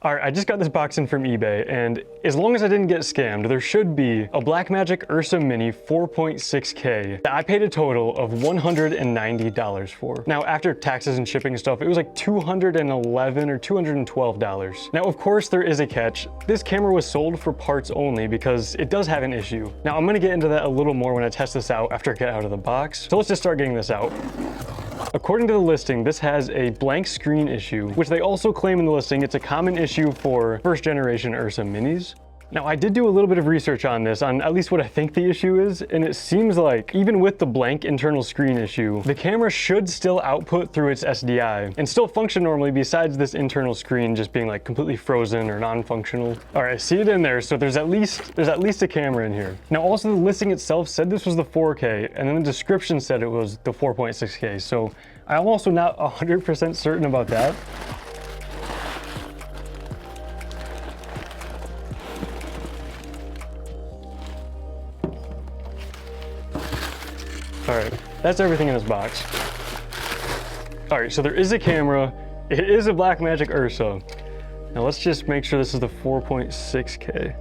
All right, I just got this box in from eBay, and as long as I didn't get scammed, there should be a Blackmagic Ursa Mini 4.6K that I paid a total of $190 for. Now, after taxes and shipping and stuff, it was like $211 or $212. Now, of course, there is a catch. This camera was sold for parts only because it does have an issue. Now, I'm gonna get into that a little more when I test this out after I get out of the box. So let's just start getting this out. According to the listing, this has a blank screen issue, which they also claim in the listing it's a common issue for first generation Ursa Minis. Now, I did do a little bit of research on this, on at least what I think the issue is, and it seems like even with the blank internal screen issue, the camera should still output through its SDI and still function normally besides this internal screen just being like completely frozen or non-functional. All right, I see it in there, so there's at least a camera in here. Now, also the listing itself said this was the 4K, and then the description said it was the 4.6K, so I'm also not 100% certain about that. All right, that's everything in this box. All right, so there is a camera. It is a Blackmagic Ursa. Now let's just make sure this is the 4.6K.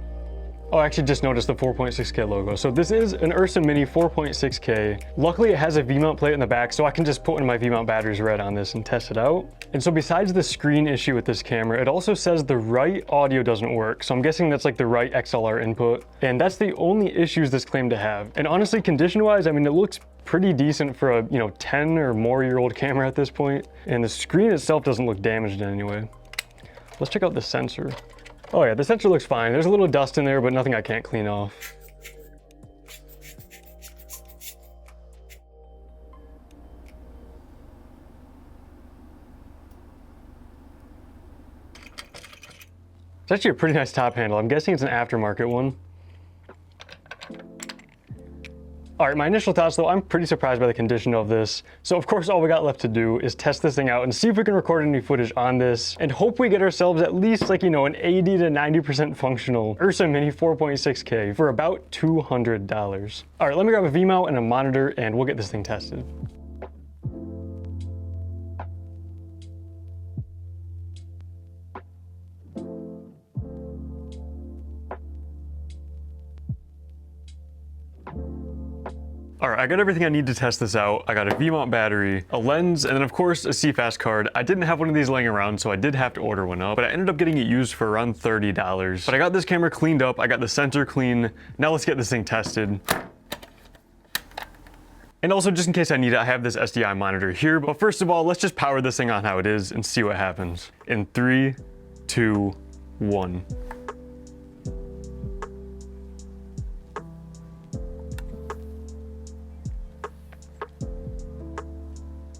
Oh, I actually just noticed the 4.6K logo. So this is an Ursa Mini 4.6K. Luckily, it has a V-mount plate in the back, so I can just put one of my V-mount batteries right on this and test it out. And so besides the screen issue with this camera, it also says the right audio doesn't work. So I'm guessing that's like the right XLR input. And that's the only issues this claimed to have. And honestly, condition-wise, I mean, it looks pretty decent for a 10 or more year old camera at this point. And the screen itself doesn't look damaged in any way. Let's check out the sensor. Oh yeah, the sensor looks fine. There's a little dust in there, but nothing I can't clean off. It's actually a pretty nice top handle. I'm guessing it's an aftermarket one. All right, my initial thoughts though, I'm pretty surprised by the condition of this. So of course, all we got left to do is test this thing out and see if we can record any footage on this and hope we get ourselves at least like, an 80 to 90% functional Ursa Mini 4.6K for about $200. All right, let me grab a V-mount and a monitor and we'll get this thing tested. All right, I got everything I need to test this out. I got a V-mount battery, a lens, and then of course a CFast card. I didn't have one of these laying around, so I did have to order one up, but I ended up getting it used for around $30. But I got this camera cleaned up, I got the sensor clean. Now let's get this thing tested. And also, just in case I need it, I have this SDI monitor here. But first of all, let's just power this thing on how it is and see what happens. In 3, 2, 1.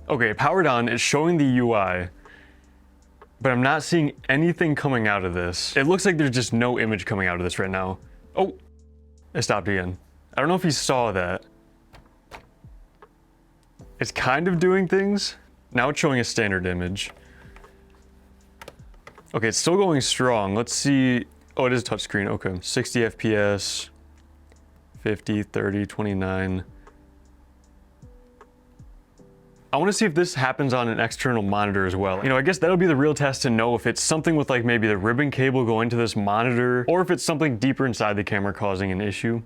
Okay, powered on, it's showing the UI, but I'm not seeing anything coming out of this. It looks like there's just no image coming out of this right now. Oh, it stopped again. I don't know if you saw that. It's kind of doing things. Now it's showing a standard image. Okay, it's still going strong. Let's see. Oh, it is touchscreen, okay. 60 FPS, 50, 30, 29. I want to see if this happens on an external monitor as well. I guess that'll be the real test to know if it's something with like maybe the ribbon cable going to this monitor or if it's something deeper inside the camera causing an issue. You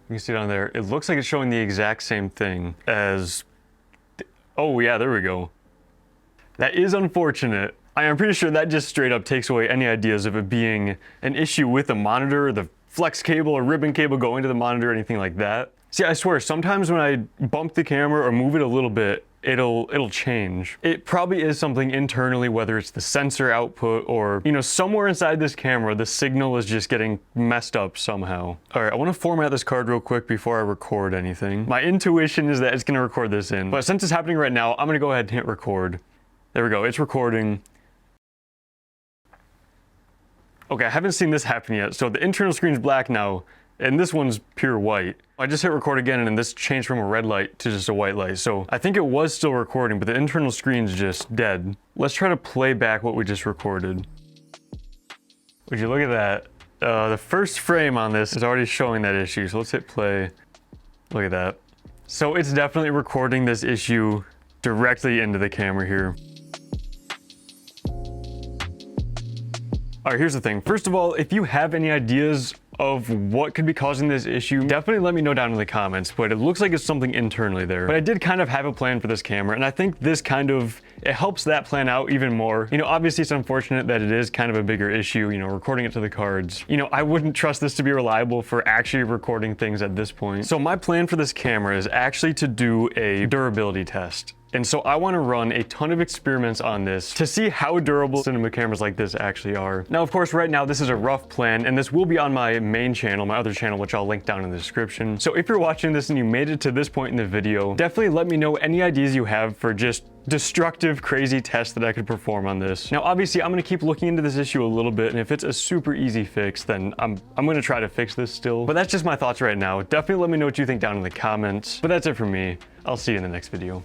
can see down there, it looks like it's showing the exact same thing as, oh yeah, there we go. That is unfortunate. I am pretty sure that just straight up takes away any ideas of it being an issue with the monitor, the flex cable or ribbon cable going to the monitor, anything like that. See, I swear, sometimes when I bump the camera or move it a little bit, it'll change. It probably is something internally, whether it's the sensor output or, somewhere inside this camera, the signal is just getting messed up somehow. All right, I want to format this card real quick before I record anything. My intuition is that it's going to record this in, but since it's happening right now, I'm going to go ahead and hit record. There we go, it's recording. Okay, I haven't seen this happen yet. So the internal screen's black now, and this one's pure white. I just hit record again, and this changed from a red light to just a white light. So I think it was still recording, but the internal screen's just dead. Let's try to play back what we just recorded. Would you look at that? The first frame on this is already showing that issue, so let's hit play. Look at that. So it's definitely recording this issue directly into the camera here. All right, here's the thing. First of all, if you have any ideas of what could be causing this issue, definitely let me know down in the comments, but it looks like it's something internally there. But I did kind of have a plan for this camera, and I think this kind of, it helps that plan out even more. You know, obviously it's unfortunate that it is kind of a bigger issue, you know, recording it to the cards. You know, I wouldn't trust this to be reliable for actually recording things at this point. So my plan for this camera is actually to do a durability test. And so I want to run a ton of experiments on this to see how durable cinema cameras like this actually are. Now, of course, right now this is a rough plan, and this will be on my main channel, my other channel, which I'll link down in the description. So if you're watching this and you made it to this point in the video, definitely let me know any ideas you have for just destructive, crazy tests that I could perform on this. Now, obviously, I'm going to keep looking into this issue a little bit, and if it's a super easy fix, then I'm going to try to fix this still. But that's just my thoughts right now. Definitely let me know what you think down in the comments. But that's it for me. I'll see you in the next video.